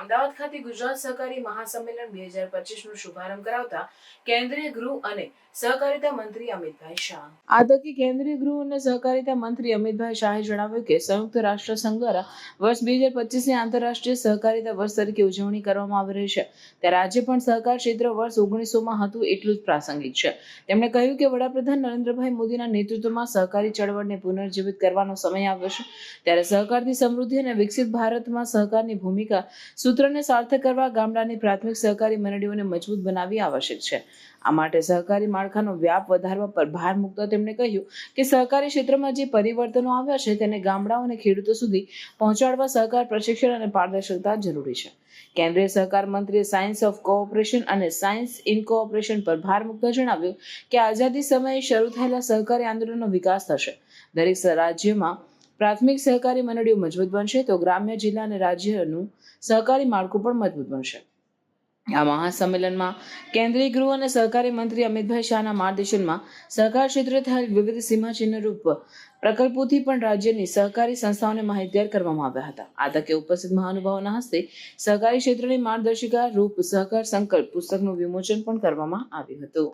અમદાવાદ ખાતે ગુજરાત સહકારી મહાસંમેલન 2025નો શુભારંભ કરાવતા કેન્દ્રીય ગૃહ અને સહકારિતા મંત્રી અમિતભાઈ શાહ. આ તકે કેન્દ્રીય ગૃહ અને સહકારિતા મંત્રી અમિતભાઈ શાહે જણાવ્યું કે સંયુક્ત રાષ્ટ્ર સંઘ દ્વારા વર્ષ 2025ની આંતરરાષ્ટ્રીય સહકારિતા વર્ષ તરીકે ઉજવણી કરવામાં આવી રહી છે, ત્યારે આજે પણ સહકાર ક્ષેત્ર વર્ષ 1900માં હતું એટલું જ પ્રાસંગિક છે. તેમણે કહ્યું કે વડાપ્રધાન નરેન્દ્રભાઈ મોદીના નેતૃત્વમાં સહકારી ચળવળને પુનર્જીવિત કરવાનો સમય આવ્યો છે, ત્યારે સહકારથી સમૃદ્ધિ અને વિકસિત ભારતમાં સહકારની ભૂમિકા સૂત્રને સાર્થક કરવા ગામડાની પ્રાથમિક સહકારી મંડળીઓને મજબૂત બનાવવી આવશ્યક છે. આ માટે સહકારી માળખાનો વ્યાપ વધારવા પર ભાર મૂકતા તેમણે કહ્યું કે સહકારી ક્ષેત્રમાં જે પરિવર્તનો આવ્યા છે તેને ગામડાઓ અને ખેડૂતો સુધી પહોંચાડવા સહકાર પ્રશિક્ષણ અને પારદર્શકતા જરૂરી છે. કેન્દ્રીય સહકાર મંત્રીએ સાયન્સ ઓફ કોઓપરેશન અને સાયન્સ ઇન કોઓપરેશન પર ભાર મૂકતા જણાવ્યું કે આઝાદી સમયે શરૂ થયેલા સહકારી આંદોલનનો વિકાસ થશે. દરેક રાજ્યમાં પ્રાથમિક સહકારી મંડળીઓ મજબૂત બનશે તો ગ્રામ્ય, જિલ્લા અને રાજ્યનું સહકારી માળખું પણ મજબૂત બનશે. આ મહાસંમેલનમાં કેન્દ્રીય ગૃહ અને સહકારી મંત્રી અમિતભાઈ શાહના માર્ગદર્શનમાં સહકાર ક્ષેત્રે થયેલ વિવિધ સીમાચિહ્નરૂપ પ્રકલ્પોથી પણ રાજ્યની સહકારી સંસ્થાઓને માહિતગાર કરવામાં આવ્યા હતા. આ તકે ઉપસ્થિત મહાનુભાવોના હસ્તે સહકારી ક્ષેત્રની માર્ગદર્શિકા રૂપ સહકાર સંકલ્પ પુસ્તકનું વિમોચન પણ કરવામાં આવ્યું હતું.